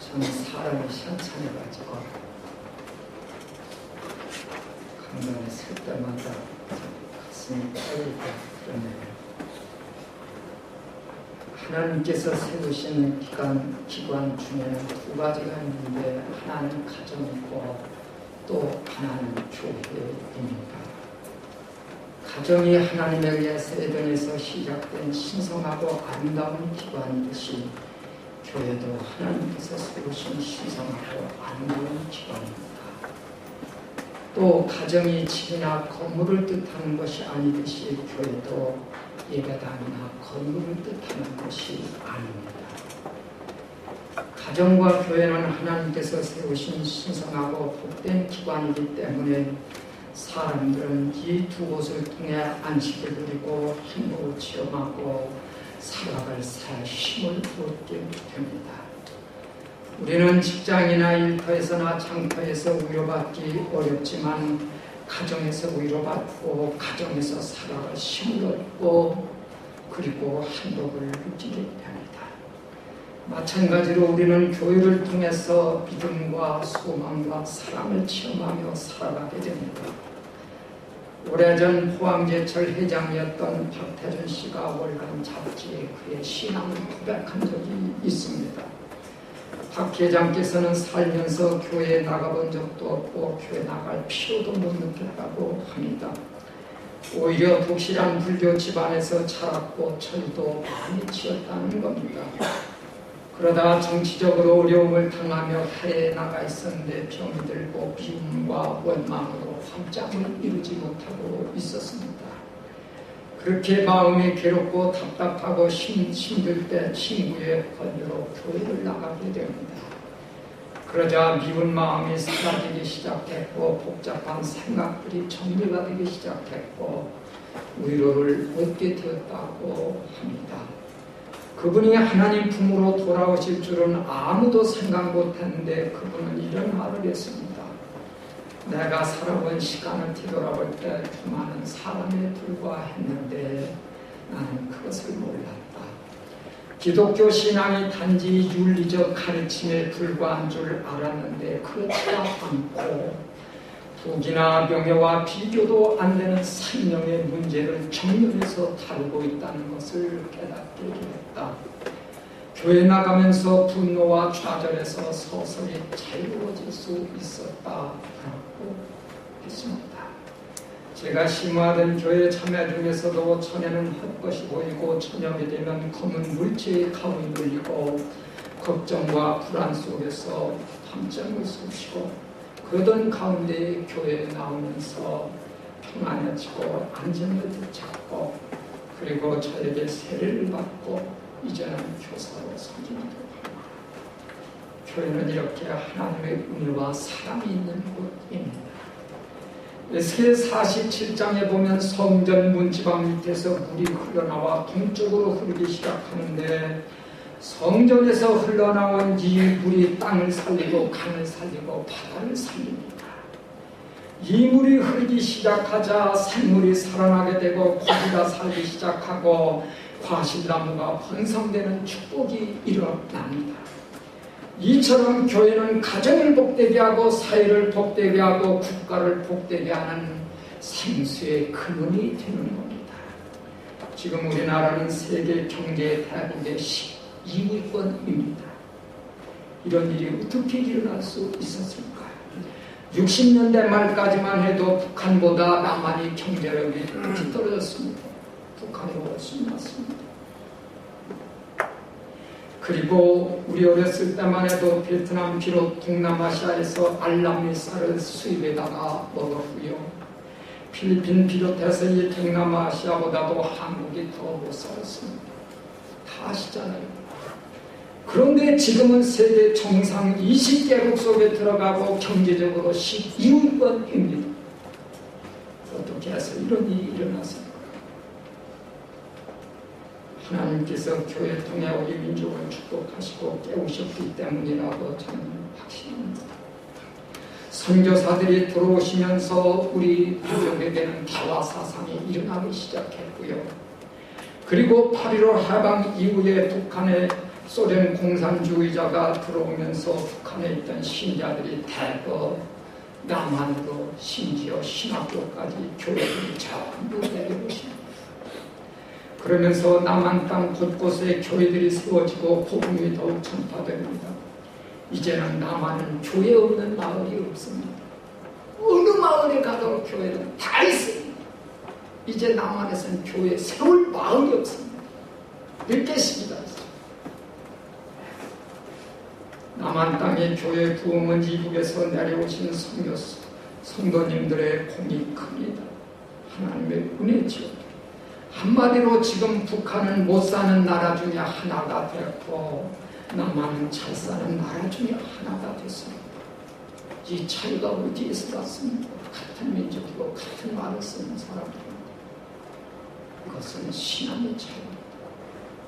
참 사람이 현찬해가지고 강단에 설 때마다 가슴이 떨리고 그러네요. 하나님께서 세우신 기관 중에는 두 가지가 있는데 하나는 가정이고 또 하나는 교회입니다. 가정이 하나님에 의해서 에덴에서 시작된 신성하고 아름다운 기관이듯이 교회도 하나님께서 세우신 신성하고 아름다운 기관입니다. 또 가정이 집이나 건물을 뜻하는 것이 아니듯이 교회도 예배당이나 건물을 뜻하는 것이 아닙니다. 가정과 교회는 하나님께서 세우신 신성하고 복된 기관이기 때문에 사람들은 이 두 곳을 통해 안식을 누리고 행복을 체험하고 살아갈 새 힘을 얻게 됩니다. 우리는 직장이나 일터에서나 장터에서 위로받기 어렵지만 가정에서 위로받고 가정에서 살아갈 힘을 얻고 그리고 행복을 느끼게 됩니다. 마찬가지로 우리는 교회를 통해서 믿음과 소망과 사랑을 체험하며 살아가게 됩니다. 오래전 포항제철 회장이었던 박태준 씨가 월간 잡지에 그의 신앙을 고백한 적이 있습니다. 박 회장께서는 살면서 교회에 나가본 적도 없고 교회 나갈 필요도 못 느꼈다고 합니다. 오히려 독실한 불교 집안에서 자랐고 철도 많이 지었다는 겁니다. 그러다 정치적으로 어려움을 당하며 해외에 나가 있었는데 병이 들고 미움과 원망으로 확장을 이루지 못하고 있었습니다. 그렇게 마음이 괴롭고 답답하고 힘들 때 친구의 권유로 교회를 나가게 됩니다. 그러자 미운 마음이 사라지기 시작했고 복잡한 생각들이 정리가 되기 시작했고 위로를 얻게 되었다고 합니다. 그분이 하나님 품으로 돌아오실 줄은 아무도 생각 못했는데 그분은 이런 말을 했습니다. 내가 살아본 시간을 뒤돌아볼 때 많은 사람에 불과했는데 나는 그것을 몰랐다. 기독교 신앙이 단지 윤리적 가르침에 불과한 줄 알았는데 그렇지 않고 부귀나 명예와 비교도 안 되는 생명의 문제를 정면에서 다루고 있다는 것을 깨닫게 되었다. 교회 나가면서 분노와 좌절에서 서서히 자유로워질 수 있었다라고 했습니다. 제가 심화된 교회 참여 중에서도 전에는 헛것이 보이고 저녁이 되면 검은 물체의 가운이 눌리고 걱정과 불안 속에서 밤잠을 쑤시고 그러던 가운데 교회에 나오면서 평안해지고 안전을 되찾고 그리고 저에게 세례를 받고 이제는 교사로 섬기기도 합니다. 교회는 이렇게 하나님의 은혜와 사랑이 있는 곳입니다. 에스겔 47장에 보면 성전 문지방 밑에서 물이 흘러나와 동쪽으로 흐르기 시작하는데 성전에서 흘러나온 이 물이 땅을 살리고 강을 살리고 바다를 살립니다. 이 물이 흐르기 시작하자 생물이 살아나게 되고 고기가 살기 시작하고 과실나무가 번성되는 축복이 일어납니다. 이처럼 교회는 가정을 복되게 하고 사회를 복되게 하고 국가를 복되게 하는 생수의 근원이 되는 겁니다. 지금 우리나라는 세계 경제 대국의 12위권입니다. 이런 일이 어떻게 일어날 수 있었을까요? 60년대 말까지만 해도 북한보다 남한이 경제력이 뒤떨어졌습니다. 북한이 훨씬 낫습니다. 그리고 우리 어렸을 때만 해도 베트남 비롯 동남아시아에서 알람리 쌀을 수입에다가 먹었고요. 필리핀 비롯해서 이 동남아시아보다도 한국이 더 못 살았습니다. 다 아시잖아요. 그런데 지금은 세계 정상 20개국 속에 들어가고 경제적으로 12위권입니다. 어떻게 해서 이런 일이 일어났습니까? 하나님께서 교회 통해 우리 민족을 축복하시고 깨우셨기 때문이라고 저는 확신합니다. 선교사들이 들어오시면서 우리 민족에게는 다화 사상이 일어나기 시작했고요. 그리고 8.15 해방 이후에 북한의 소련 공산주의자가 들어오면서 북한에 있던 신자들이 대거 남한으로 심지어 신학교까지 교회들이 전부 내려오십니다. 그러면서 남한 땅 곳곳에 교회들이 세워지고 복음이 더욱 전파됩니다. 이제는 남한은 교회 없는 마을이 없습니다. 어느 마을에 가도 교회는 다 있습니다. 이제 남한에서는 교회 세울 마음이 없습니다. 몇 개씩이다 있어요. 남한 땅의 교회 부흥은 이북에서 내려오신 성도님들의 공이 큽니다. 하나님의 은혜지요. 한마디로 지금 북한은 못 사는 나라 중에 하나가 됐고 남한은 잘 사는 나라 중에 하나가 됐습니다. 이 차이가 어디에서 났습니까? 같은 민족이고 같은 말을 쓰는 사람들입니다. 이것은 신앙의 차이입니다.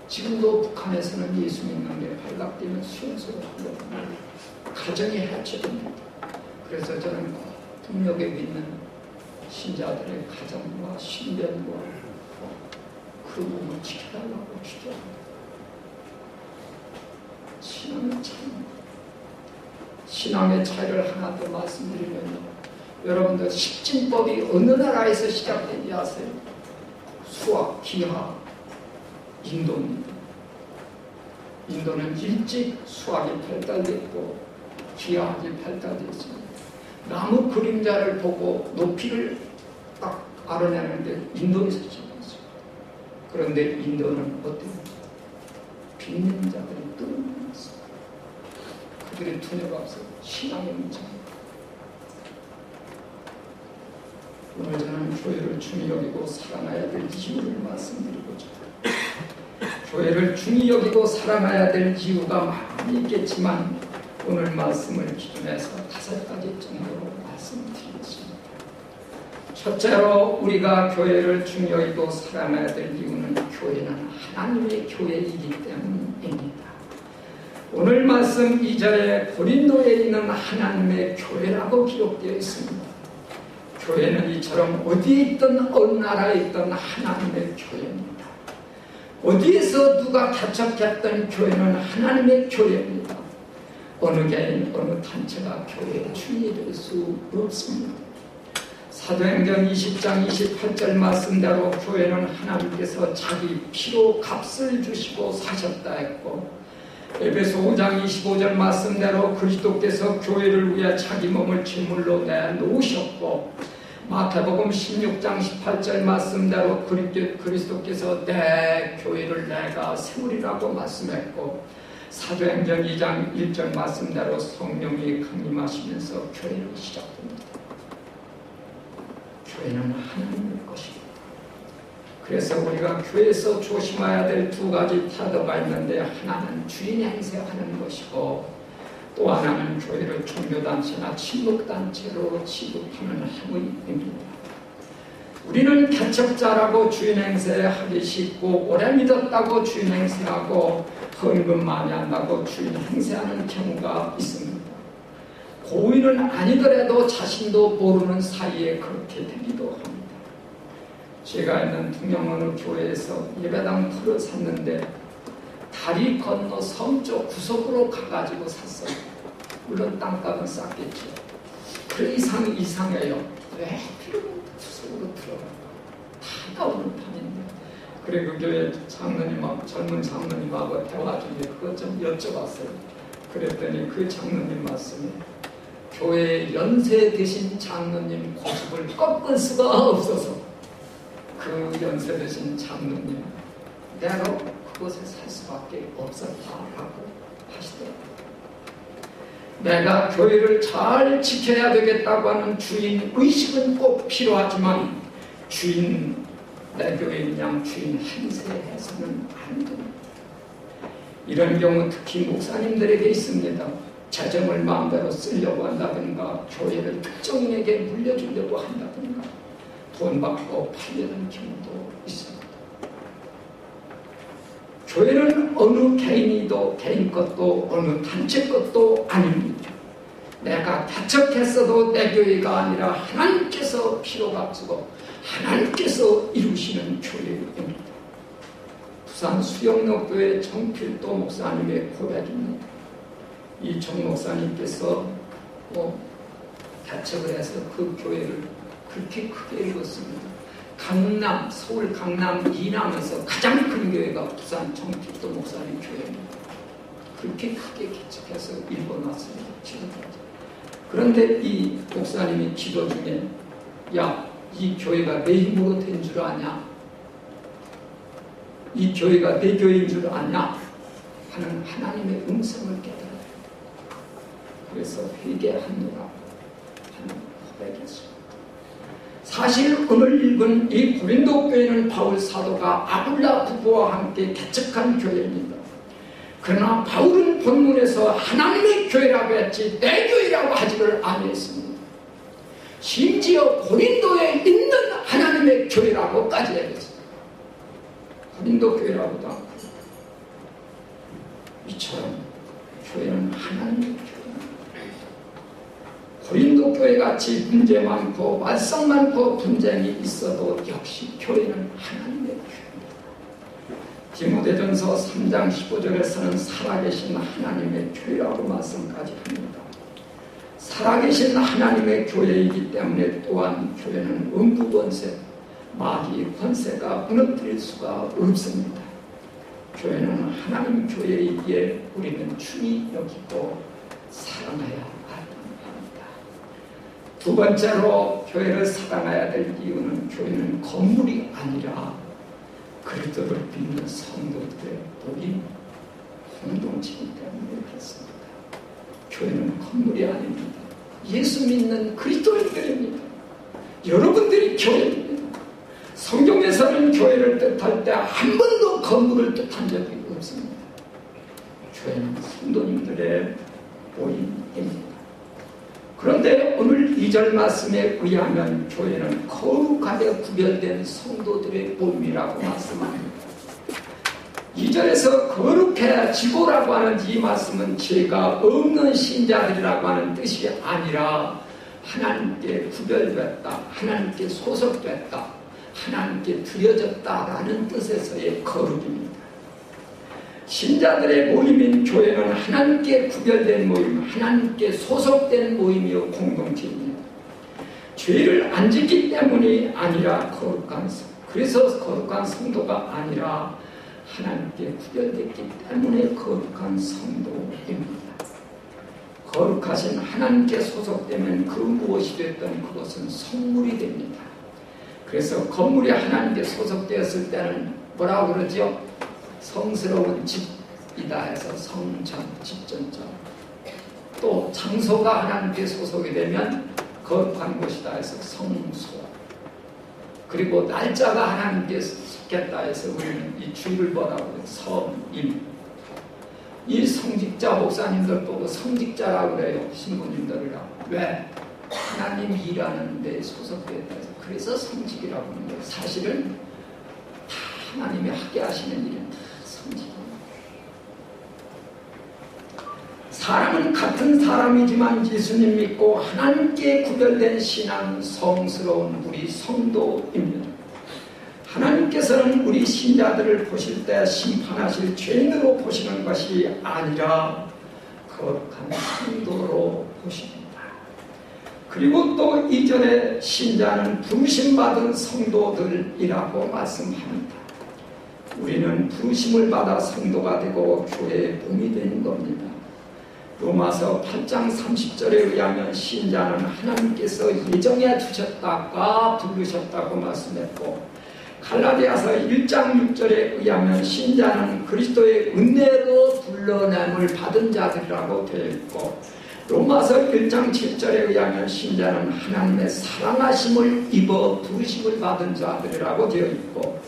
지금도 북한에서는 예수 믿는 게 발각되면 수용소로 흘러갑니다. 가정이 해체됩니다. 그래서 저는 북녘에 믿는 신자들의 가정과 신변과 그 몸을 지켜달라고 기도합니다. 신앙의 차이입니다. 신앙의 차이를 하나 더 말씀드리면요. 여러분들 십진법이 어느 나라에서 시작된지 아세요? 수학, 기하, 인도입니다. 인도는 일찍 수학이 발달됐고 기하학이 발달됐습니다. 나무 그림자를 보고 높이를 딱 알아내는데 인도에서 시작했습니다. 그런데 인도는 어때요? 빚는 자들이 뚫어놨습니다. 그들의 두뇌가 없어요. 신앙의 문제입니다. 오늘 저는 교회를 중히 여기고 사랑해야 될 이유를 말씀드리고자 교회를 중히 여기고 사랑해야 될 이유가 많이 있겠지만 오늘 말씀을 기준해서 5가지 정도로 말씀드리겠습니다. 첫째로 우리가 교회를 중히 여기고 사랑해야 될 이유는 교회는 하나님의 교회이기 때문입니다. 오늘 말씀 2절에 고린도에 있는 하나님의 교회라고 기록되어 있습니다. 교회는 이처럼 어디에 있든 어느 나라에 있든 하나님의 교회입니다. 어디에서 누가 개척했던 교회는 하나님의 교회입니다. 어느 개인, 어느 단체가 교회의 주인이 될 수 없습니다. 사도행전 20장 28절 말씀대로 교회는 하나님께서 자기 피로 값을 주시고 사셨다 했고 에베소 5장 25절 말씀대로 그리스도께서 교회를 위해 자기 몸을 제물로 내놓으셨고 마태복음 16장 18절 말씀대로 그리스도께서 내 교회를 내가 세우리라고 말씀했고 사도행전 2장 1절 말씀대로 성령이 강림하시면서 교회를 시작됩니다. 교회는 하나님의 것입니다. 그래서 우리가 교회에서 조심해야 될 2가지 태도가 있는데 하나는 주인 행세하는 것이고 또 하나는 교회를 종교단체나 친목단체로 취급하는 행위입니다. 우리는 개척자라고 주인 행세하기 쉽고 오래 믿었다고 주인 행세하고 헌금 많이 한다고 주인 행세하는 경우가 있습니다. 고인은 아니더라도 자신도 모르는 사이에 그렇게 되기도 합니다. 제가 있는 통영어느 교회에서 예배당 틀을 샀는데 다리 건너 섬 쪽 구석으로 가가지고 샀어요. 물론 땅값은 쌌겠죠. 그 이상 이상해요. 왜 필요는 구석으로 들어갈까? 다 나오는 판인데. 그래 그 교회 장로님하고 젊은 장로님하고 대화 중에 그것 좀 여쭤봤어요. 그랬더니 그 장로님 말씀이 교회 연세 드신 장로님 고집을 꺾을 수가 없어서 그 연세 드신 장로님 내가 그곳에 살 수밖에 없었다라고 하시더라고요. 내가 교회를 잘 지켜야 되겠다고 하는 주인 의식은 꼭 필요하지만 주인 내 교회인 양 주인 행세해서는 안 됩니다. 이런 경우 특히 목사님들에게 있습니다. 재정을 마음대로 쓰려고 한다든가 교회를 특정인에게 물려주려고 한다든가 돈 받고 팔려는 경우도 있습니다. 교회는 어느 개인이도 개인 것도 어느 단체 것도 아닙니다. 내가 개척했어도 내 교회가 아니라 하나님께서 피로 값주고 하나님께서 이루시는 교회입니다. 부산 수영로교회 정필도 목사님의 고백입니다. 이 정 목사님께서 개척을 해서 그 교회를 그렇게 크게 읽었습니다. 서울 강남 이남에서 가장 큰 교회가 부산 정필도 목사님 교회입니다. 그렇게 크게 개척해서 읽어놨습니다. 지금까지. 그런데 이 목사님이 기도 중에 이 교회가 내 힘으로 된 줄 아냐? 이 교회가 내 교회인 줄 아냐? 하는 하나님의 음성을 깨달아요. 그래서 회개하노라 하는 고백이었습니다. 사실 오늘 읽은 이 고린도 교회는 바울 사도가 아굴라 부부와 함께 개척한 교회입니다. 그러나 바울은 본문에서 하나님의 교회라고 했지 내 교회라고 하지를 아니했습니다. 심지어 고린도에 있는 하나님의 교회라고까지 얘기했습니다. 고린도 교회라고도 않고 이처럼 교회는 하나님의 교회입니다. 고린도 교회같이 문제 많고 말썽 많고 분쟁이 있어도 역시 교회는 하나님의 교회입니다. 디모데전서 3장 15절에서는 살아계신 하나님의 교회라고 말씀까지 합니다. 살아계신 하나님의 교회이기 때문에 또한 교회는 음부 권세, 마귀 권세가 무너뜨릴 수가 없습니다. 교회는 하나님 교회이기에 우리는 중히 여기고 사랑해야 합니다. 두 번째로 교회를 사랑해야 될 이유는 교회는 건물이 아니라 그리스도를 믿는 성도들의 모임, 공동체이기 때문에 그렇습니다. 교회는 건물이 아닙니다. 예수 믿는 그리스도인들입니다. 여러분들이 교회입니다. 성경에서는 교회를 뜻할 때 한 번도 건물을 뜻한 적이 없습니다. 교회는 성도님들의 모임입니다. 그런데 오늘 2절 말씀에 의하면 교회는 거룩하게 구별된 성도들의 모임이라고 말씀합니다. 2절에서 거룩해지고라고 하는 이 말씀은 죄가 없는 신자들이라고 하는 뜻이 아니라 하나님께 구별됐다, 하나님께 소속됐다, 하나님께 드려졌다라는 뜻에서의 거룩입니다. 신자들의 모임인 교회는 하나님께 구별된 모임, 하나님께 소속된 모임이요 공동체입니다. 죄를 안 짓기 때문이 아니라 거룩한 성, 그래서 거룩한 성도가 아니라 하나님께 구별됐기 때문에 거룩한 성도입니다. 거룩하신 하나님께 소속되면 그 무엇이 됐든 그것은 성물이 됩니다. 그래서 건물이 하나님께 소속되었을 때는 뭐라고 그러죠? 성스러운 집이다 해서 성전, 집전전. 또 장소가 하나님께 소속이 되면 거룩한 곳이다 해서 성소. 그리고 날짜가 하나님께 속했다 해서 우리는 이 주를 뭐라고 해요? 성임. 이 성직자 목사님들 보고 성직자라고 그래요. 신부님들이라고. 왜? 하나님 일하는 데 소속되었다 해서 그래서 성직이라고 하는 거예요. 사실은 다 하나님이 하게 하시는 일은 다 성직입니다. 사람은 같은 사람이지만 예수님 믿고 하나님께 구별된 신앙 성스러운 우리 성도입니다. 하나님께서는 우리 신자들을 보실 때 심판하실 죄인으로 보시는 것이 아니라 거룩한 성도로 보십니다. 그리고 또 이전에 신자는 부르심받은 성도들이라고 말씀합니다. 우리는 부르심을 받아 성도가 되고 교회의 몸이 되는 겁니다. 로마서 8장 30절에 의하면 신자는 하나님께서 예정해 두셨다가 부르셨다고 말씀했고, 갈라디아서 1장 6절에 의하면 신자는 그리스도의 은혜로 불러냄을 받은 자들이라고 되어 있고, 로마서 1장 7절에 의하면 신자는 하나님의 사랑하심을 입어 부르심을 받은 자들이라고 되어 있고,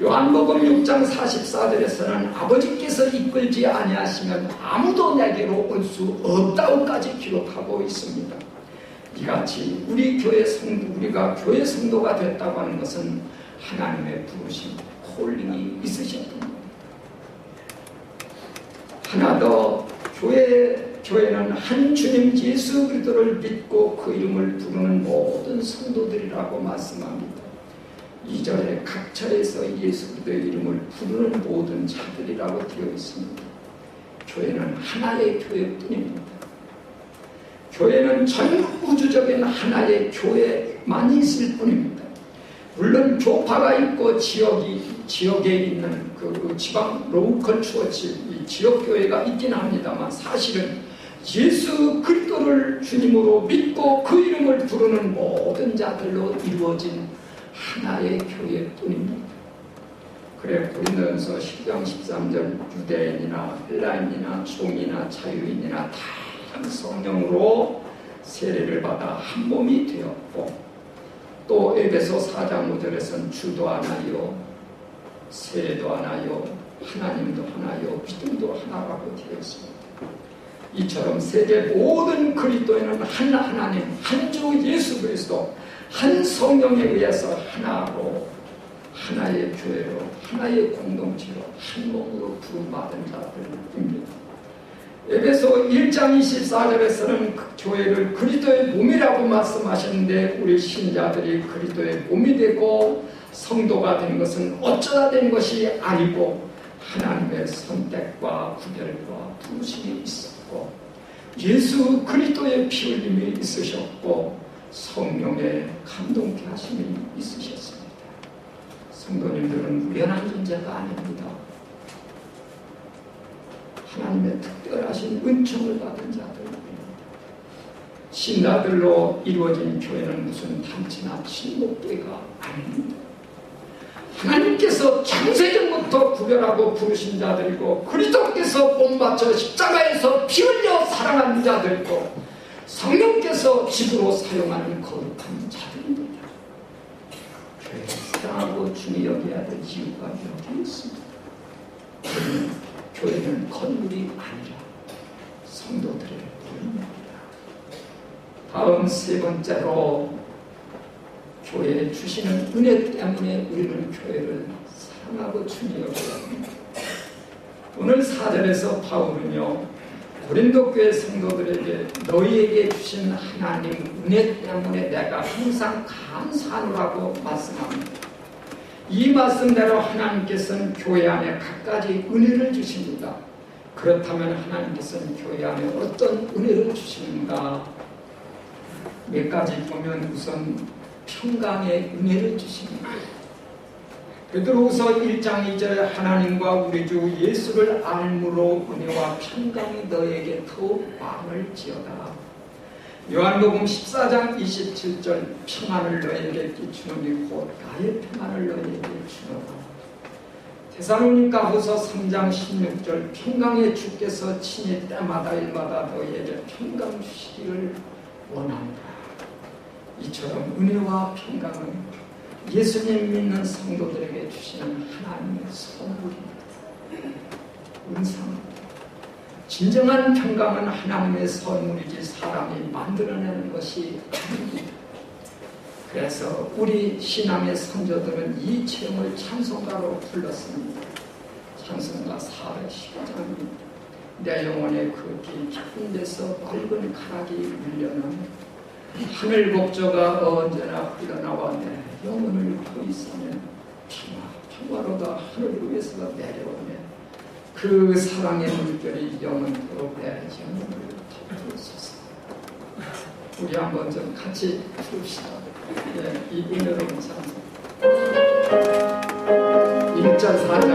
요한복음 6장 44절에서는 아버지께서 이끌지 아니하시면 아무도 내게로 올 수 없다고까지 기록하고 있습니다. 이같이 우리 교회 성도, 우리가 교회 성도가 됐다고 하는 것은 하나님의 부르심, 콜링이 있으셨던 겁니다. 하나 더, 교회는 한 주님 예수 그리스도를 믿고 그 이름을 부르는 모든 성도들이라고 말씀합니다. 2절에 각처에서 예수 그리스도의 이름을 부르는 모든 자들이라고 되어 있습니다. 교회는 하나의 교회뿐입니다. 교회는 전 우주적인 하나의 교회만이 있을 뿐입니다. 물론 교파가 있고 지역에 있는 그 지방 로컬 추어치, 이 지역 교회가 있긴 합니다만 사실은 예수 그리스도를 주님으로 믿고 그 이름을 부르는 모든 자들로 이루어진 하나의 교회뿐입니다. 그래 고린도전서 10장 13절 유대인이나 헬라인이나 종이나 자유인이나 다 성령으로 세례를 받아 한 몸이 되었고, 또 에베소 4장 5절에서는 주도 하나요 세례도 하나요 하나님도 하나요 믿음도 하나라고 되어 있습니다. 이처럼 세계 모든 그리스도인은 한 하나님, 한 주 예수 그리스도, 한 성령에 의해서 하나로, 하나의 교회로, 하나의 공동체로, 한 몸으로 부름받은 자들입니다. 에베소 1장 24절에서는 그 교회를 그리스도의 몸이라고 말씀하셨는데, 우리 신자들이 그리스도의 몸이 되고 성도가 된 것은 어쩌다 된 것이 아니고 하나님의 선택과 구별과 부르심이 있었고, 예수 그리스도의 피 흘림이 있으셨고, 성령의 감동케 하심이 있으셨습니다. 성도님들은 우연한 존재가 아닙니다. 하나님의 특별하신 은총을 받은 자들입니다. 신자들로 이루어진 교회는 무슨 단체나 친목교회가 아닙니다. 하나님께서 창세전부터 구별하고 부르신 자들이고, 그리스도께서 몸바쳐 십자가에서 피 흘려 사랑하는 자들이고, 성령께서 집으로 사용하는 거룩한 자들입니다. 교회를 사랑하고 중히 여겨야 될 이유가 여기 있습니다. 교회는 건물이 아니라 성도들의 모임입니다. 다음 세 번째로, 교회에 주시는 은혜 때문에 우리는 교회를 사랑하고 중히 여겨야 합니다. 오늘 4절에서 바울은요, 고린도 교회 성도들에게 너희에게 주신 하나님 은혜 때문에 내가 항상 감사하노라고 말씀합니다. 이 말씀대로 하나님께서는 교회 안에 갖가지 은혜를 주십니다. 그렇다면 하나님께서는 교회 안에 어떤 은혜를 주시는가? 몇 가지 보면 우선 평강의 은혜를 주십니다. 베드로후서 1장 2절에 하나님과 우리 주 예수를 알므로 은혜와 평강이 너에게 더욱 많을지어다. 요한복음 14장 27절 평안을 너에게 주노니 곧 나의 평안을 너에게 주노라. 데살로니가후서 3장 16절 평강의 주께서 친히 때마다 일마다 너에게 평강 주시기를 원한다. 이처럼 은혜와 평강은 예수님 믿는 성도들에게 주시는 하나님의 선물입니다. 은사입니다. 진정한 평강은 하나님의 선물이지 사람이 만들어내는 것이 아닙니다. 그래서 우리 신앙의 선조들은 이 체험을 찬송가로 불렀습니다. 찬송가 415장입니다. 내 영혼의 그 깊은 데서 맑은 가락이 울려나며 하늘 곡조가 언제나 흘러나와 내 영혼을 보이사며 평화로다 하늘 위에서 내려오며 그 사랑의 물결이 영원토록 내 영혼을 덮으소서. 우리 한번 좀 같이 부릅시다. 네, 이 은혜로운 찬송 1절 4절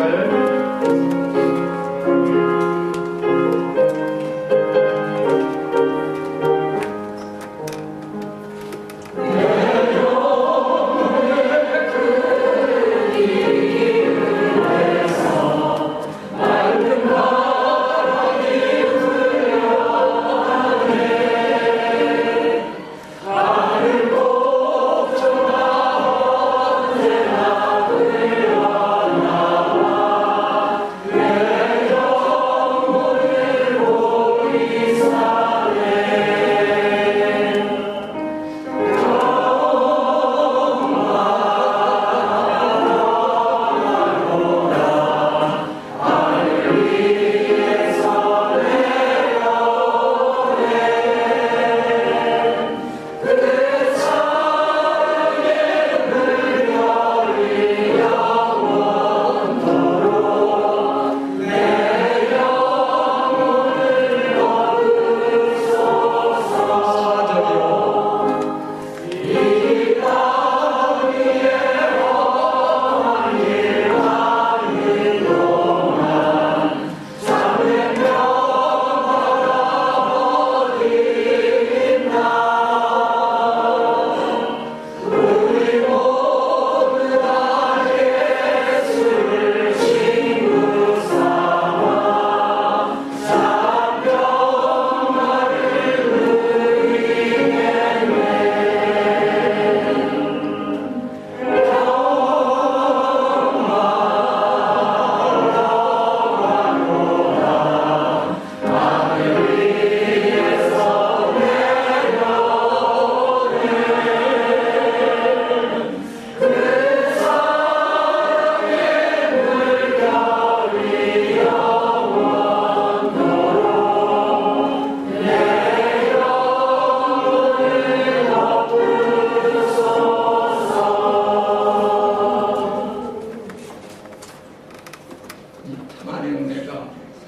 Yeah.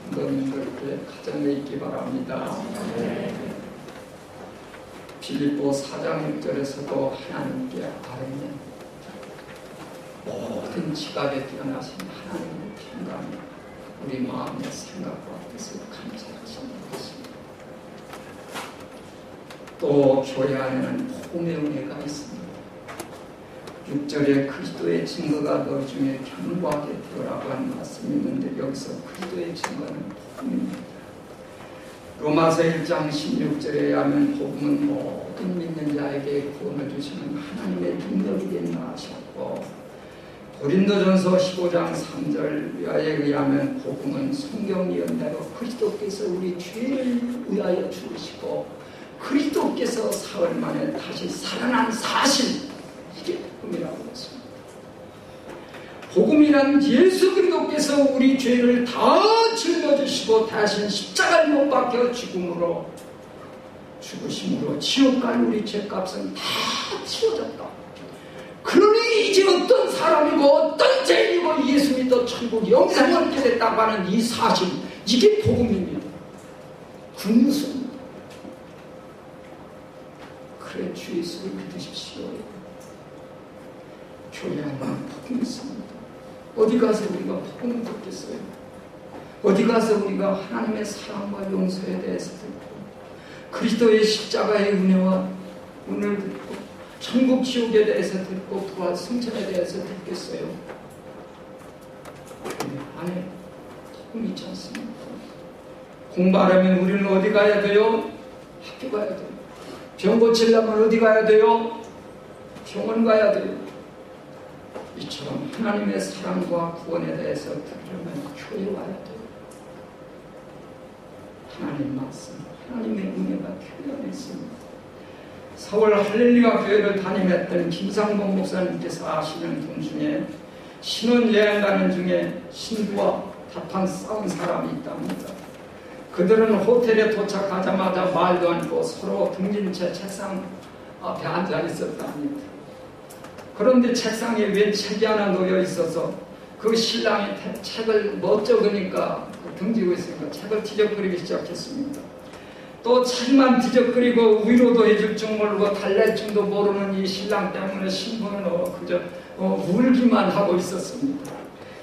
성도님들께 가정에 있기 바랍니다. 빌립보 4장 6절에서도 하나님께 아뢰면 모든 지각에 뛰어나신 하나님의 평강이 우리 마음의 생각과 뜻을 감사하시는 것입니다. 또 교회 안에는 복음의 은혜가 있습니다. 6절에 그리스도의 증거가 너 중에 견고하게 되어라고 하는 말씀이 있는데 여기서 그리스도의 증거는 복음입니다. 로마서 1장 16절에 하면 복음은 모든 믿는 자에게 구원을 주시는 하나님의 능력이 된다 하셨고 고린도전서 15장 3절에 의하면 복음은 성경 예언대로 그리스도께서 우리 죄를 위하여 죽으시고 그리스도께서 사흘 만에 다시 살아난 사실, 이게 복음이라고 했습니다. 복음이란 예수 그리스도께서 우리 죄를 다 짊어지시고 대신 십자가를 못 박혀 죽으심으로 지옥 갈 우리 죄값은 다 치워졌다. 그러니 이제 어떤 사람이고 어떤 죄인이고 예수 믿어 천국 영생을 얻게 됐다고 하는 이 사실, 이게 복음입니다. 굿뉴스입니다. 그래 주 예수를 믿으십시오. 교회 안에 복음이 있습니다. 어디 가서 우리가 복음을 듣겠어요? 어디 가서 우리가 하나님의 사랑과 용서에 대해서 듣고 그리스도의 십자가의 은혜와 은혜를 듣고 천국 지옥에 대해서 듣고 부활 승천에 대해서 듣겠어요? 교회 안에 복음이 있지 않습니까? 공부하려면 우리는 어디 가야 돼요? 학교 가야 돼요. 병 고치려면 어디 가야 돼요? 병원 가야 돼요. 이처럼 하나님의 사랑과 구원에 대해서 들으려면 교회 와야 돼요. 하나님 말씀, 하나님의 은혜가 교회 안에 있습니다. 서울 할렐루야 교회를 담임했던 김상봉 목사님께서 아시는 분 중에 신혼여행 가는 중에 신부와 다판 싸운 사람이 있답니다. 그들은 호텔에 도착하자마자 말도 않고 서로 등진 채 책상 앞에 앉아 있었답니다. 그런데 책상에 웬 책이 하나 놓여 있어서 그 신랑이 책을 못 적으니까 등지고 있으니까 책을 뒤적거리기 시작했습니다. 또 책만 뒤적거리고 위로도 해줄 줄 모르고 달랠 줄도 모르는 이 신랑 때문에 신부는 그저 울기만 하고 있었습니다.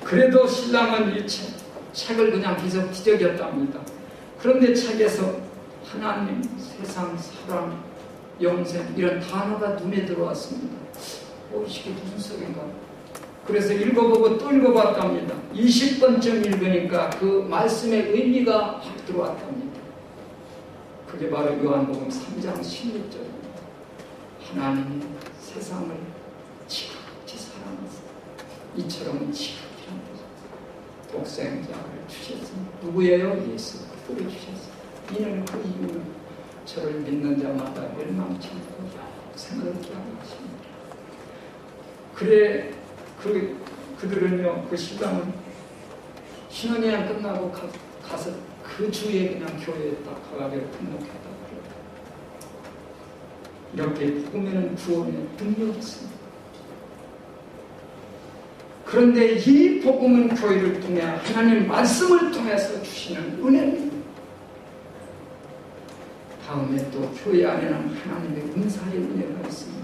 그래도 신랑은 이 책을 그냥 계속 뒤적였답니다. 그런데 책에서 하나님, 세상, 사랑, 영생 이런 단어가 눈에 들어왔습니다. 이게 무슨 소리인가? 그래서 읽어보고 또 읽어봤답니다. 20번쯤 읽으니까 그 말씀의 의미가 확 들어왔답니다. 그게 바로 요한복음 3장 16절입니다. 하나님이 세상을 지극히 사랑하사 이처럼 지극히란 독생자를 주셨습니다. 누구예요? 예수 그리스도를 주셨습니다. 이는 그 이유는 저를 믿는 자마다 멸망치 않고 생을 얻게 하는 것입니다. 그래 그들은요, 그 신랑은 신혼여행 끝나고 가서 그 주에 그냥 교회에 딱 가가지고 등록했다고 그래요. 이렇게 복음에는 구원의 능력이 있습니다. 그런데 이 복음은 교회를 통해 하나님 말씀을 통해서 주시는 은혜입니다. 다음에 또 교회 안에는 하나님의 은사의 은혜가 있습니다.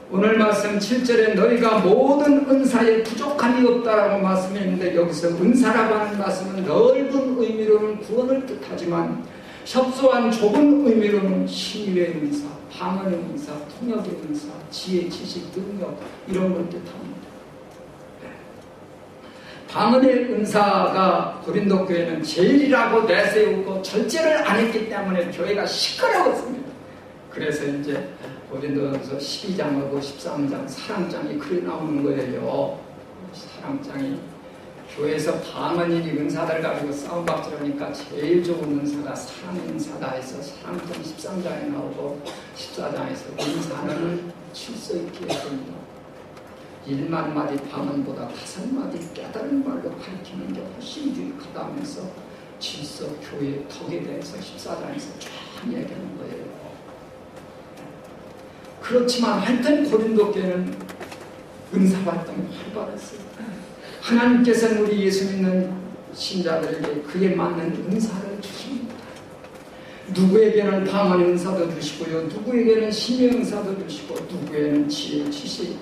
오늘 말씀 7절에 너희가 모든 은사에 부족함이 없다라고 말씀했는데 여기서 은사라고 하는 말씀은 넓은 의미로는 구원을 뜻하지만 협소한 좁은 의미로는 신유의 은사, 방언의 은사, 통역의 은사, 지혜, 지식, 능력 이런 걸 뜻합니다. 방언의 은사가 고린도 교회는 제일이라고 내세우고 절제를 안 했기 때문에 교회가 시끄러웠습니다. 그래서 이제 고린도전서 12장하고 13장 사랑장이 그래 나오는 거예요. 사랑장이 교회에서 방언이니 은사들 가지고 싸움박질하니까 제일 좋은 은사가 사랑 은사다 해서 사랑장 13장에 나오고 14장에서 은사는 질서 있게 해야 됩니다. 1만 마디 방언보다 5마디 깨달은 말로 가르치는 게 훨씬 유익하다 하면서 질서, 교회, 덕에 대해서 14장에서 쫙 얘기하는 거예요. 그렇지만 하여튼 고린도 교회는 은사 활동이 활발했어요. 하나님께서는 우리 예수 믿는 신자들에게 그에 맞는 은사를 주십니다. 누구에게는 방언의 은사도 주시고요, 누구에게는 심의 은사도 주시고, 누구에는 지혜, 지식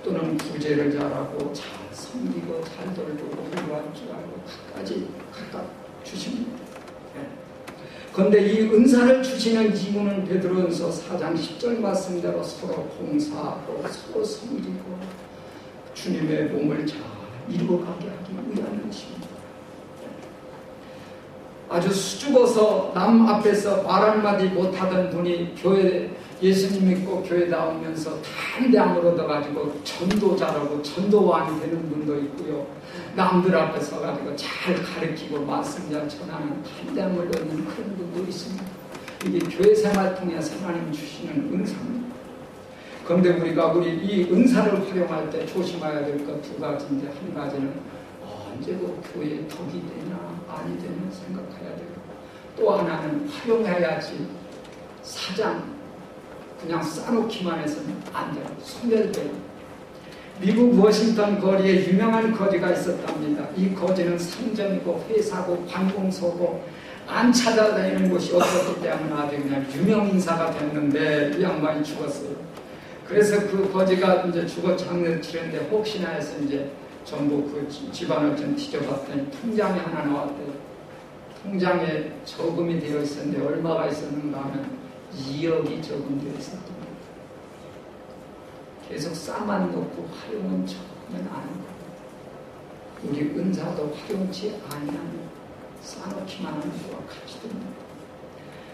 또는 구제를 잘하고 잘 섬기고 잘 돌보고 훌륭할 줄 알고 각가지 각각 주십니다. 그런데 이 은사를 주시는 이유는 베드로전서 4장 10절 말씀대로 서로 봉사하고 서로 섬기고 주님의 몸을 잘 이루어가게 하기 위한 것입니다. 아주 수줍어서 남 앞에서 말 한마디 못하던 분이 교회 예수님 믿고 교회 나오면서 담대함을 얻어가지고 전도 잘하고 전도왕이 되는 분도 있고요, 남들 앞에 서가지고 잘 가르치고 말씀 잘 전하는 담대함을 얻는 그런 분도 있습니다. 이게 교회 생활 통해서 하나님 주시는 은사입니다. 그런데 우리가 이 은사를 활용할 때 조심해야 될 것 두 가지인데, 한 가지는 언제고 교회에 덕이 되냐 아니 되냐 생각해야 되고, 또 하나는 활용해야지 사장 그냥 싸놓기만 해서는 안 돼요. 소멸돼요. 미국 워싱턴 거리에 유명한 거지가 있었답니다. 이 거지는 상점이고 회사고 관공서고 안 찾아다니는 곳이 없었기 때문에 아주 그냥 유명 인사가 됐는데 이 양반이 죽었어요. 그래서 그 거지가 이제 죽어 장례를 치렀는데 혹시나 해서 이제 전부 그 집안을 좀 뒤져봤더니 통장이 하나 나왔대요. 통장에 저금이 되어 있었는데 얼마가 있었는가 하면 2억이 저금되어 있었답니다. 계속 싸만 놓고 활용은 적으면 안 하는 거예요. 우리 은사도 활용치 아니하면 싸놓기만 하는 것과 같이 됩니다.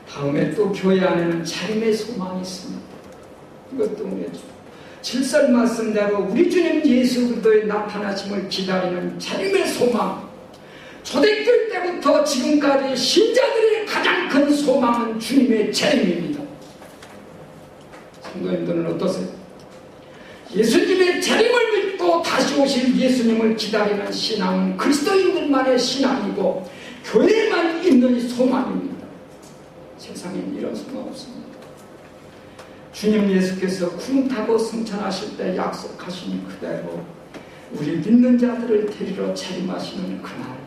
다음에 또 교회 안에는 자림의 소망이 있습니다. 이것도 우리죠. 7절 말씀대로 우리 주님 예수 그리스도의 나타나심을 기다리는 자림의 소망. 초대교회 때부터 지금까지 신자들의 가장 큰 소망은 주님의 재림입니다. 성도님들은 어떠세요? 예수님의 재림을 믿고 다시 오실 예수님을 기다리는 신앙은 그리스도인들만의 신앙이고 교회에만 있는 소망입니다. 세상엔 이런 소망 없습니다. 주님 예수께서 구름 타고 승천하실 때 약속하신 그대로 우리 믿는 자들을 데리러 재림하시는 그날,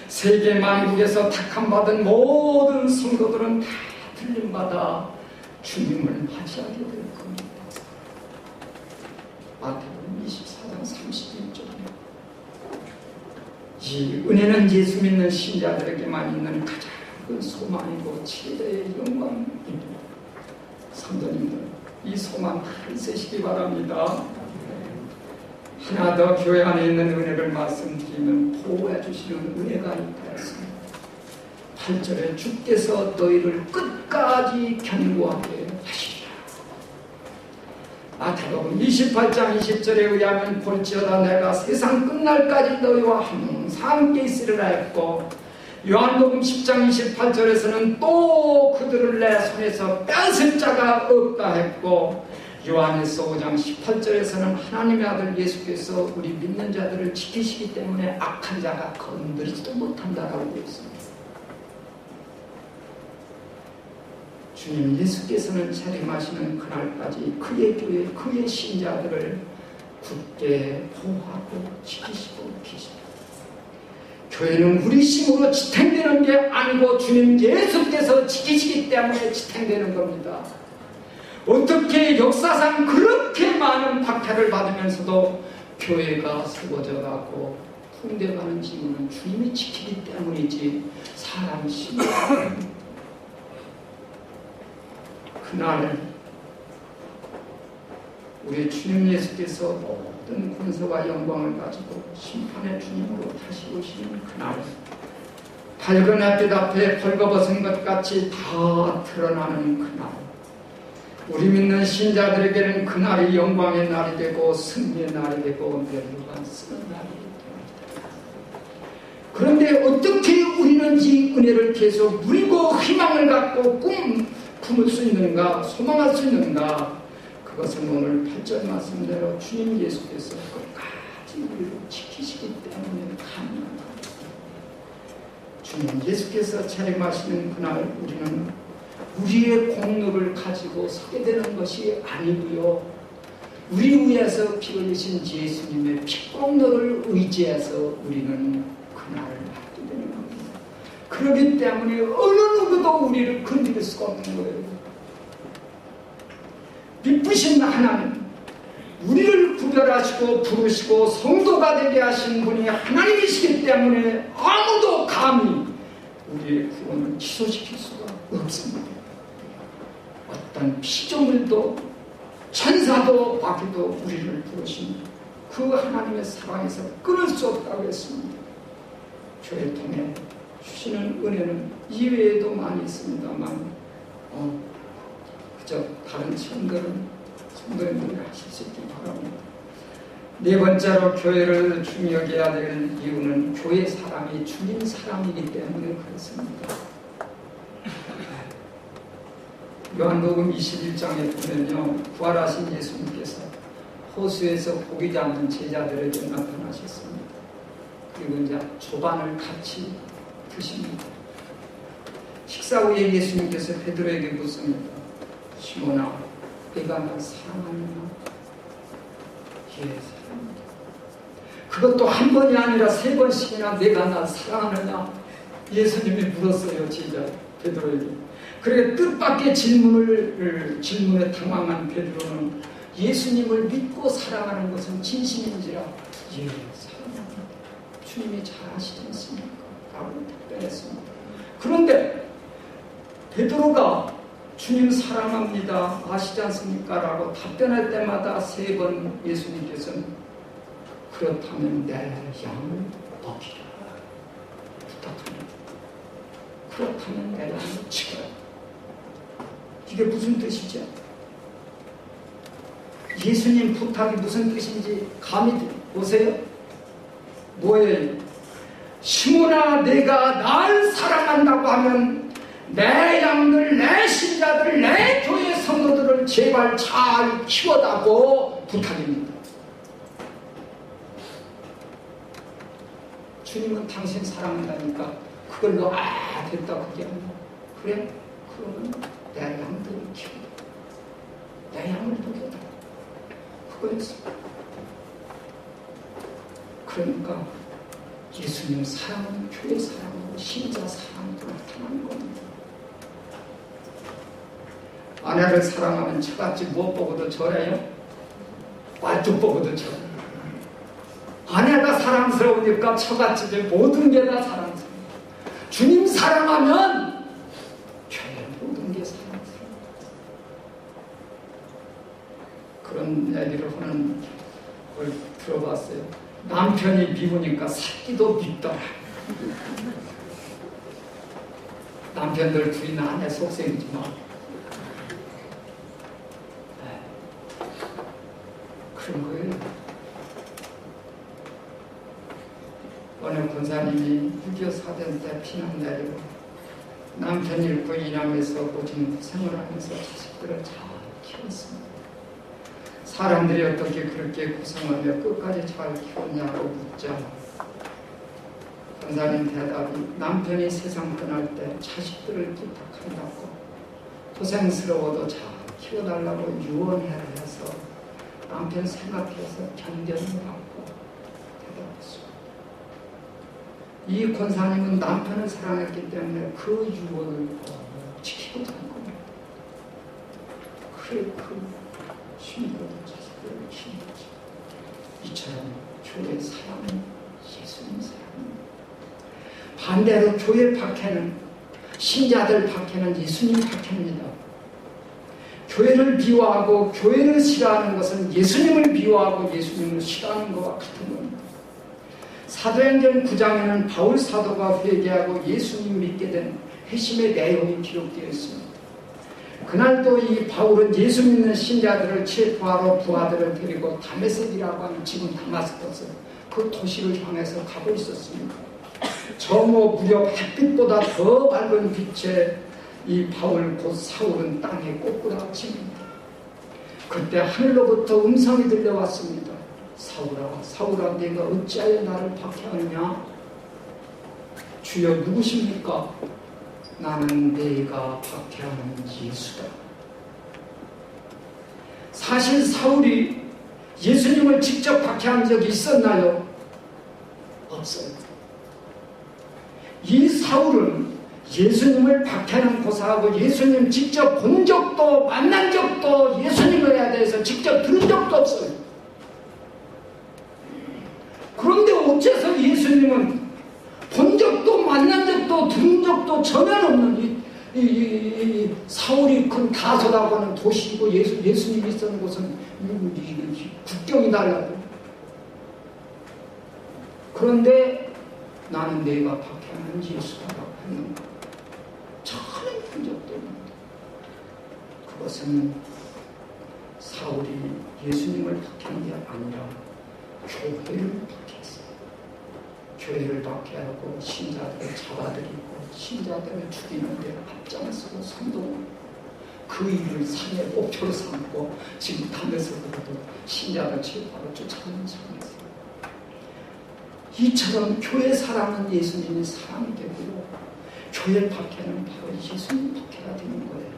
세계 만국에서 택함받은 모든 성도들은 다 들림받아 주님을 맞이하게 될 겁니다. 마태복음 24장 31절입니다. 이 은혜는 예수 믿는 신자들에게만 있는 가장 큰 소망이고 최대의 영광입니다. 성도님들, 이 소망 있으시기 바랍니다. 하나 더 교회 안에 있는 은혜를 말씀드리면 보호해 주시는 은혜가 있다 했습니다. 8절에 주께서 너희를 끝까지 견고하게 하시리라. 마태복음 28장 20절에 의하면 볼지어다 내가 세상 끝날까지 너희와 항상 함께 있으리라 했고, 요한복음 10장 28절에서는 또 그들을 내 손에서 뺏을 자가 없다 했고, 요한에서 5장 18절에서는 하나님의 아들 예수께서 우리 믿는 자들을 지키시기 때문에 악한 자가 건드리지도 못한다라고 되어 있습니다. 주님 예수께서는 재림하시는 그날까지 그의 교회, 그의 신자들을 굳게 보호하고 지키시고 계십니다. 교회는 우리 힘으로 지탱되는 게 아니고 주님 예수께서 지키시기 때문에 지탱되는 겁니다. 어떻게 역사상 그렇게 많은 박해를 받으면서도 교회가 세워져 가고 풍대가는 이유는 주님이 지키기 때문이지 사람이 신뢰합니다. 그날 우리 주님 예수께서 모든 권세와 영광을 가지고 심판의 주님으로 다시 오시는 그날, 밝은 햇빛 앞에 벌거벗은 것 같이 다 드러나는 그날, 우리 믿는 신자들에게는 그날이 영광의 날이 되고 승리의 날이 되고 멸류관 쓰는 날이 됩니다. 그런데 어떻게 우리는 이 은혜를 계속 누리고 희망을 갖고 품을 수 있는가, 소망할 수 있는가? 그것은 오늘 8절 말씀대로 주님 예수께서 끝까지 우리를 지키시기 때문에 가능한 겁니다. 주님 예수께서 재림하시는 그날 우리는 우리의 공로를 가지고 서게 되는 것이 아니고요, 우리 위해서 피 흘리신 예수님의 피공로를 의지해서 우리는 그 하나를 받게 되는 겁니다. 그렇기 때문에 어느 누구도 우리를 건드릴 수가 없는 거예요. 미쁘신 하나님, 우리를 구별하시고 부르시고 성도가 되게 하신 분이 하나님이시기 때문에 아무도 감히 우리의 구원을 취소시킬 수가 없습니다. 어떤 피조물도 천사도 마귀도 우리를 부르신 그 하나님의 사랑에서 끊을 수 없다고 했습니다. 교회 통해 주시는 은혜는 이외에도 많이 있습니다만 그저 다른 성도님들이 하실 수 있길 바랍니다. 네 번째로 교회를 중요하게 해야 될 이유는 교회 사람이 주님 사람이기 때문에 그렇습니다. 요한복음 21장에 보면요, 부활하신 예수님께서 호수에서 보이지 않는 제자들에게 나타나셨습니다. 그리고 이제 조반을 같이 드십니다. 식사 후에 예수님께서 베드로에게 묻습니다. 시몬아, 내가 날 사랑하느냐? 예, 사랑합니다. 그것도 한 번이 아니라 3번씩이나 내가 날 사랑하느냐? 예수님이 물었어요, 제자 베드로에게. 그래 뜻밖의 질문에 당황한 베드로는 예수님을 믿고 사랑하는 것은 진심인지라 예, 사랑합니다. 주님이 잘 아시지 않습니까? 라고 답변했습니다. 그런데 베드로가 주님 사랑합니다. 아시지 않습니까? 라고 답변할 때마다 3번 예수님께서는 그렇다면 내 양을 먹이라 부탁합니다. 그렇다면 내 양을 지켜라. 이게 무슨 뜻이죠? 예수님 부탁이 무슨 뜻인지 감이 오세요? 뭐예요? 시몬아, 내가 날 사랑한다고 하면 내 양들, 내 신자들, 내 교회 성도들을 제발 잘 키워다고 부탁입니다. 주님은 당신 사랑한다니까 그걸로 됐다 그게 아니라 그래? 그러면 내 양들을 키우다. 내 양을 먹여다. 그거였습니다. 그러니까 예수님 사랑은 교회 사랑으로 신자 사랑으로 나타나는 겁니다. 아내를 사랑하면 처갓집 무엇 보고도 절해요? 말뚝 보고도 절해요. 아내가 사랑스러우니까 처갓집의 모든 게 다 사랑스러워요. 주님 사랑하면 교회 모든 게 사랑스러워요. 그런 얘기를 하는 걸 들어봤어요. 남편이 미우니까 새끼도 밉더라. 남편들 둘이 아내 속셈이지만 그런 거예요. 어느 권사님이 6.25 사변 때 피난 내리고 남편 잃고 이남에서 오직 고생을 하면서 자식들을 잘 키웠습니다. 사람들이 어떻게 그렇게 고생하며 끝까지 잘 키웠냐고 묻자 권사님 대답이 남편이 세상 떠날 때 자식들을 부탁한다고 고생스러워도 잘 키워달라고 유언해야 해서 남편 생각해서 견뎌는 받고 대답했습니다. 이 권사님은 남편을 사랑했기 때문에 그 유언을 지키고 산 겁니다. 그래 그 신부도 자식들을 키운 거죠. 이처럼 교회 사랑은 예수님 사랑입니다. 반대로 교회 박해는 신자들 박해는 예수님 박해입니다. 교회를 미워하고 교회를 싫어하는 것은 예수님을 미워하고 예수님을 싫어하는 것과 같은 겁니다. 사도행전 9장에는 바울 사도가 회개하고 예수님 믿게 된 회심의 내용이 기록되어 있습니다. 그날도 이 바울은 예수 믿는 신자들을 체포하러 부하들을 데리고 다메섹이라고 하는 지금 다마스커스 그 도시를 향해서 가고 있었습니다. 정오 무렵 햇빛보다 더 밝은 빛에 이 바울 곧 사울은 땅에 꼬꾸라칩니다. 그때 하늘로부터 음성이 들려왔습니다. 사울아, 사울아, 내가 어찌하여 나를 박해하느냐? 주여 누구십니까? 나는 내가 박해하는 예수다. 사실 사울이 예수님을 직접 박해한 적이 있었나요? 없어요. 이 사울은 예수님을 박해하는 고사하고 예수님 직접 본 적도 만난 적도 예수님에 대해서 직접 들은 적도 없어요. 그런데 어째서 예수님은 본 적도 만난 적도 들은 적도 전혀 없는 이 사울이 큰 다소라고 하는 도시이고 예수님이 있었는 곳은 국경이 달라요. 그런데 나는 내가 박해하는 예수다라고 했는가? 전혀 본 적도 없는데 그것은 사울이 예수님을 박해한 게 아니라 교회를 박해했어요. 교회를 박해하고 신자들을 잡아들이고 신자들을 죽이는 데 앞장을 서고 선동하고 그 일을 삶의 목표로 삼고 지금 담에서부터도 신자들 체포하러 쫓아가는 상황이었어요. 이처럼 교회 사랑은 예수님의 사랑이 되고요. 교회 박해는 바로 예수님 박해가 되는 거예요.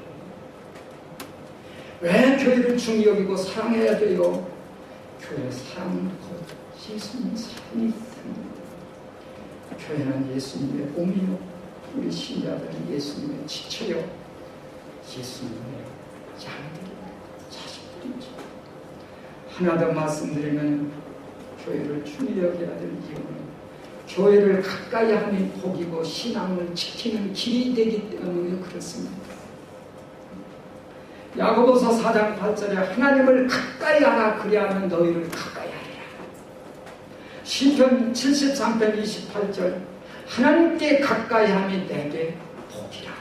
왜 교회를 중히 여기고 사랑해야 돼요? 교회 사랑은 곧 예수님의 사랑이 됩니다. 교회는 예수님의 몸이요, 우리 신자들은 예수님의 지체요, 예수님의 양들입니다. 자식들이죠. 하나 더 말씀드리면 교회를 중히 여겨야 될 이유는 교회를 가까이 하는 복이고 신앙을 지키는 길이 되기 때문에 그렇습니다. 야고보서 4장 8절에 하나님을 가까이 하라 그리하면 너희를 가까이 하리라. 시편 73편 28절 하나님께 가까이 함이 내게 복이라.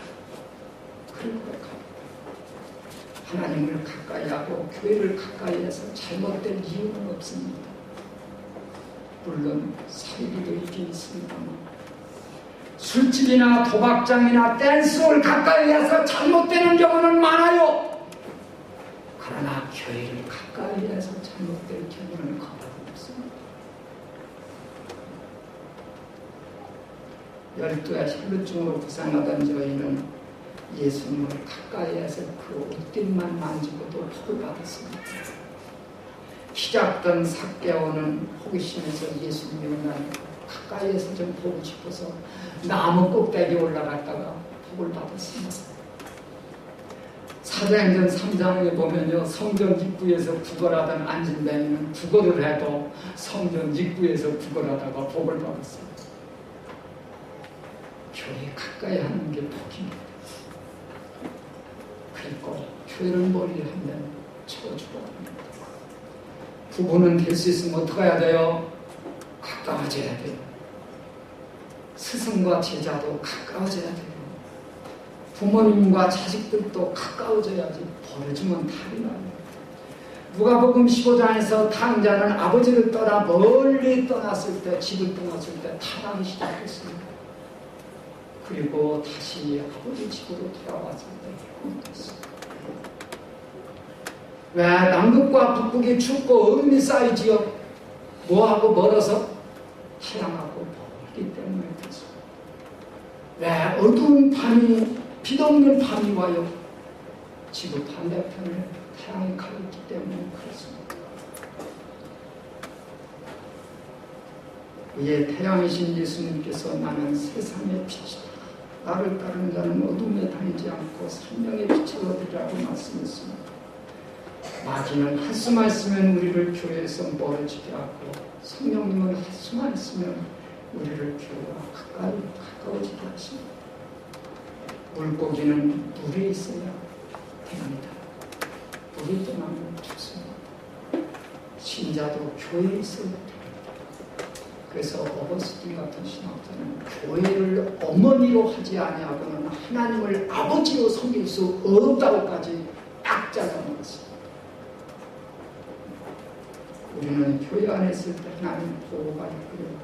그리고 하나님을 가까이 하고 교회를 가까이 해서 잘못된 이유는 없습니다. 물론 사이비도 있긴 있습니다만 술집이나 도박장이나 댄스홀 가까이 해서 잘못되는 경우는 많아요. 그러나 교회를 가까이 해서 잘못될 경우는 거의 없습니다. 12의 혈루증으로 고생하던 저희는 예수님을 가까이 해서 그 옷깃만 만지고도 복을 받았습니다. 키 작던 삭개오는 호기심에서 예수님이 만나니까 가까이에서 좀 보고 싶어서 나무 꼭대기에 올라갔다가 복을 받았습니다. 사도행전 3장에 보면요, 성전 입구에서 구걸하던 안진뱅이는 구걸을 해도 성전 입구에서 구걸하다가 복을 받았습니다. 교회 가까이 하는 게 복입니다. 그리고 교회를 멀리 하면 저주가 됩니다. 부부는 될 수 있으면 어떻게 해야 돼요? 가까워져야 돼요. 스승과 제자도 가까워져야 돼요. 부모님과 자식들도 가까워져야지 버려주면 탈이 나요. 누가복음 15장에서 탕자는 아버지를 떠나 멀리 떠났을 때, 집을 떠났을 때 타락이 시작했습니다. 그리고 다시 아버지 집으로 돌아왔을 때 행복했습니다. 왜? 남극과 북극이 춥고 얼음이 쌓이지요? 뭐하고 멀어서? 태양하고 멀기 때문에 그렇습니다. 왜? 어두운 밤이, 빛없는 밤이 와요? 지구 반대편에 태양이 가있기 때문에 그렇습니다. 이에 태양이신 예수님께서 나는 세상의 빛이다. 나를 따르는 자는 어둠에 다니지 않고 생명의 빛을 얻으리라고 말씀했습니다. 마귀는 할 수만 있으면 우리를 교회에서 멀어지게 하고 성령님은 할 수만 있으면 우리를 교회와 가까워지게 하십니다. 물고기는 물에 있어야 됩니다. 물이 떠나면 죽습니다. 신자도 교회에 있어야 됩니다. 그래서 어거스틴 같은 신학자는 교회를 어머니로 하지 아니하고는 하나님을 아버지로 섬길 수 없다고까지 딱 잘라놓았습니다. 우리는 교회 안에 있을 때 하나님 보호가 있고요.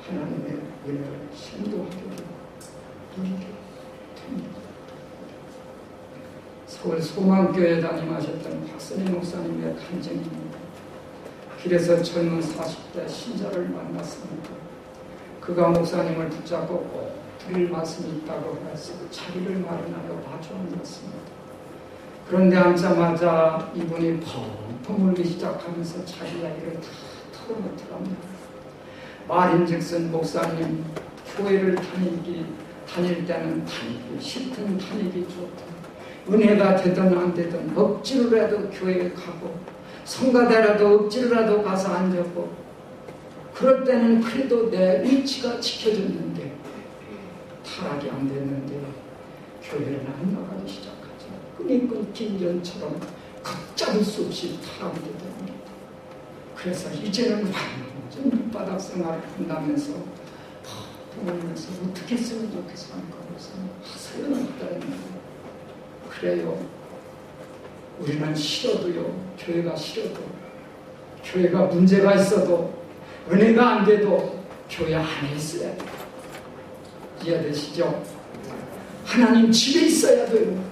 하나님의 은혜를 신도하게 되고 누리게 됩니다. 서울 소망교회 담임하셨던 박선희 목사님의 간증입니다. 길에서 젊은 40대 신자를 만났습니다. 그가 목사님을 붙잡고 꼭 드릴 말씀이 있다고 해서 자리를 마련하여 마주 앉았습니다. 그런데 앉자마자 이분이 펑펑 울기 시작하면서 자기 이야기를 다 털어놓더랍니다. 말인즉슨 목사님, 교회를 다닐 때는 다니기 싫든 다니기 좋든 은혜가 되든 안 되든 억지로라도 교회에 가고 성가대라도 억지로라도 가서 앉았고 그럴 때는 그래도 내 위치가 지켜졌는데 타락이 안 됐는데 교회를 안 나가기 시작하죠. 끊긴 전처럼 걷잡을 수 없이 타락이 됩니다. 그래서 이제는 완전 밑바닥 생활을 한다면서 보면서 어떻게 했으면 좋겠어 하니까 하소연을 했다는 거예요. 그래요. 우리는 싫어도요. 교회가 싫어도 교회가 문제가 있어도 은혜가 안 돼도 교회 안에 있어야 돼요. 이해되시죠? 하나님 집에 있어야 돼요.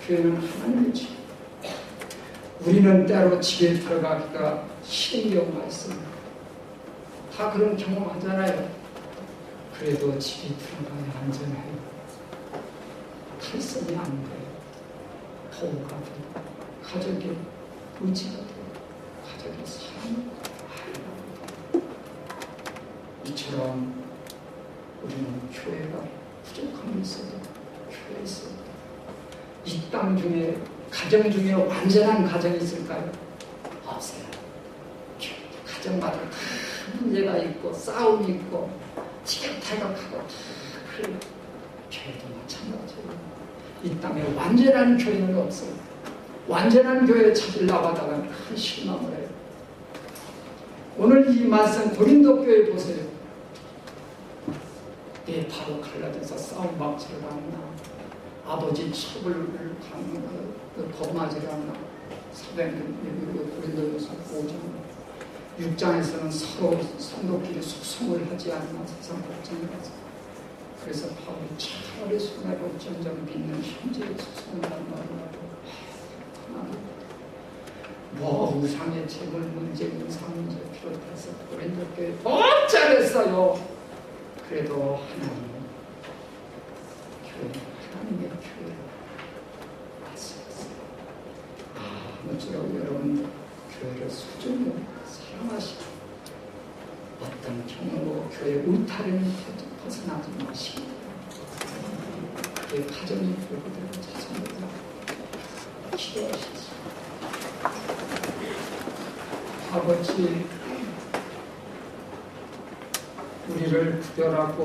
교회는 하나님의 집. 우리는 때로 집에 들어가기가 싫은 경우가 있습니다. 다 그런 경험 하잖아요. 그래도 집에 들어가야 안전해요. 탈선이 안 돼요. 보호가 돼요. 가족의 의지가 돼요. 가족의 사랑이 이처럼 우리는 교회가 부족함이 있어도 교회에 있어도 이 땅 중에 가정 중에 완전한 가정이 있을까요? 없어요. 가정마다 다 문제가 있고 싸움이 있고 티격태격하고 다 그래요. 교회도 마찬가지예요. 이 땅에 완전한 교회는 없어요. 완전한 교회 찾으려고 하다가 큰 실망을 해요. 오늘 이 말씀 고린도 교회 보세요. 내 바로 갈라져서 싸움 박치를 하나 아버지 첩을 가는 거마지를 하나 고린도전서 5장 6장에서는 서로 성도끼리 속성을 하지 않나 세상 걱정을 해서 그래서 바울이 차라리 손해볼 전점 믿는 현재의 속성을 한다고 뭐 우상의 재물 문제, 우상 문제 비롯해서 고린도 교회 못 그래도 하나님의 교회를 말씀했어요. 아무쪼록 여러분 교회를 소중히 사랑하시고 어떤 경우로 교회 울타리는 벗어나지 마시고 그의 가정이 교회대로 찾아내라 기도하시죠. 아버지 우리를 구별하고